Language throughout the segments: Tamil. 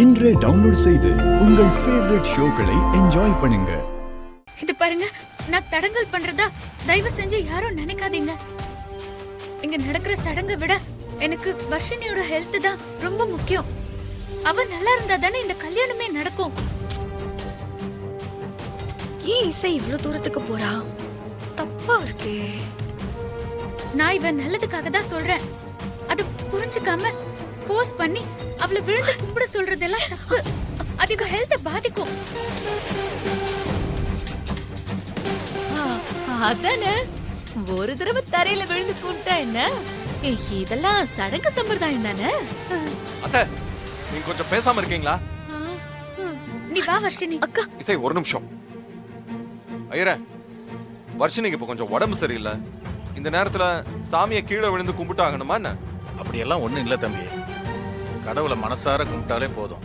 இன்றே டவுன்லோட் செய்து உங்கள் ஃபேவரட் ஷோக்களை என்ஜாய் பண்ணுங்க. இது பாருங்க, நான் தடங்கல் பண்றதா தயவு செஞ்சு யாரும் நினைக்காதீங்க. இங்க நடக்கிற சடங்கை விட எனக்கு வர்ஷினியோட ஹெல்த் தான் ரொம்ப முக்கியம். அவ நல்லா இருந்தா தானே இந்த கல்யாணமே நடக்கும். ஏன் இசை இவ்ளோ தூரத்துக்கு போறா? தப்பா இருக்கே. நான் இவன் நல்லதுக்காக தான் சொல்றேன். அது புரிஞ்சுக்காம ஃபோர்ஸ் பண்ணி அவளை விழுந்து கும்பிட சொல்றதெல்லாம் தப்பு. அது இவ ஹெல்த்த பாதிக்கும். அதானே, ஒரு தடவை தரையில விழுந்து கும்பிட்டா என்ன? இதெல்லாம் சடங்கு சம்பிரதாயம் தானே. அத்தை, நீங்க கொஞ்சம் பேசாம இருக்கீங்களா? நீ வா வர்ஷினி. அக்கா இசை ஒரு நிமிஷம். ஐயரே, வர்ஷினிக்கு இப்ப கொஞ்சம் உடம்பு சரியில்லை. இந்த நேரத்துல சாமியை கீழே விழுந்து கும்பிட்டாகணுமா என்ன? அப்படியெல்லாம் ஒண்ணும் இல்ல தம்பி. கடவுளை மனசார கும்பிட்டாலே போதும்.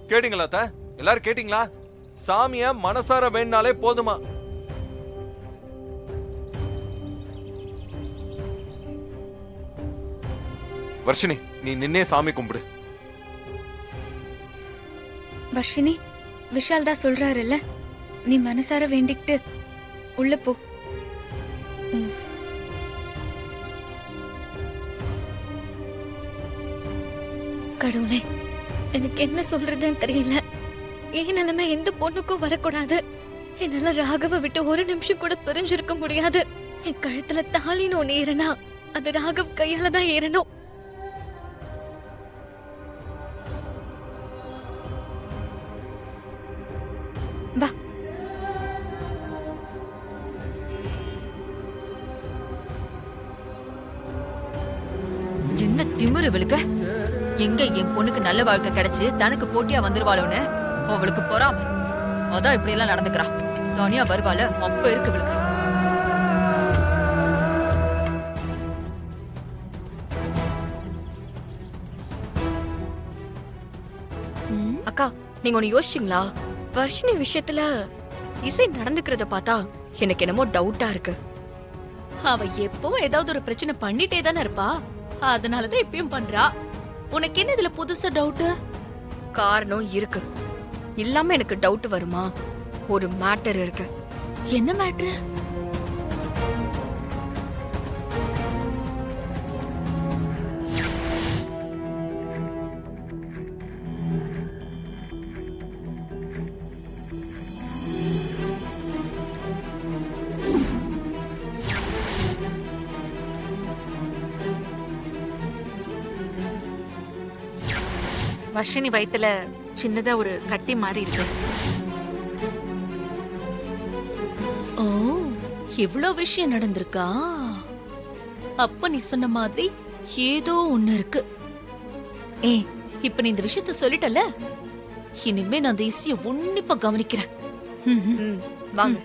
கேட்டீங்களா அத்தை? எல்லாரும் கேட்டீங்களா? சாமிய மனசார வேணாலே போதுமா? வர்ஷினி, நீ நின்னே சாமி கும்பிடு. வர்ஷினி, விஷால் தான் சொல்றாருல்ல, நீ மனசார வேண்டிக்கிட்டு உள்ள போ. கடவுளே, எனக்கு என்ன சொல்றதுன்னு தெரியல. என் நிலைமை எந்த பொண்ணுக்கும் வரக்கூடாது. என்னால ராகவ விட்டு ஒரு நிமிஷம் கூட பிரிஞ்சிருக்க முடியாது. என் கழுத்துல தாலின்னு ஒண்ணு ஏறனா அது ராகவ் கையால தான் ஏறணும். வா. என்ன திமிரு இவளுக்கு? எங்க என் பொண்ணுக்கு நல்ல வாழ்க்கை கிடைச்சு தனக்கு போட்டியா வந்துருவாளோன்னு அவளுக்கு பொறாம. அதான் இப்படி எல்லாம் நடந்துக்கிறா. தனியா வருவாள அப்ப இருக்கு இவளுக்கு. அக்கா, நீங்க ஒண்ணு யோசிச்சீங்களா? வர்ஷினி விஷயத்துல இசை நடந்துக்கிறத பார்த்தா எனக்கு என்னமோ டவுட்டா இருக்கு. அவ எப்பவும் ஏதாவது ஒரு பிரச்சனை பண்ணிட்டே தானே இருப்பா. அதனாலதான் இப்பயும் பண்றா. உனக்கு என்ன இதுல புதுசா டவுட்? காரணம் இருக்கு. இல்லாம எனக்கு டவுட் வருமா? ஒரு மேட்டர் இருக்கு. என்ன மேட்ரு? வர்ஷினி வயித்துல சின்னதா ஒரு கட்டி மாதிரி இருக்கு. ஓ, இவ்ளோ விஷயம் நடந்திருக்கா? அப்ப நீ சொன்ன மாதிரி ஏதோ ஒண்ணு இருக்கு. ஏய், இப்ப நீ இந்த விஷயத்த சொல்லிட்டல, இனிமே நான் அந்த இசைய உன்னிப்பா கவனிக்கிறேன். வாங்க.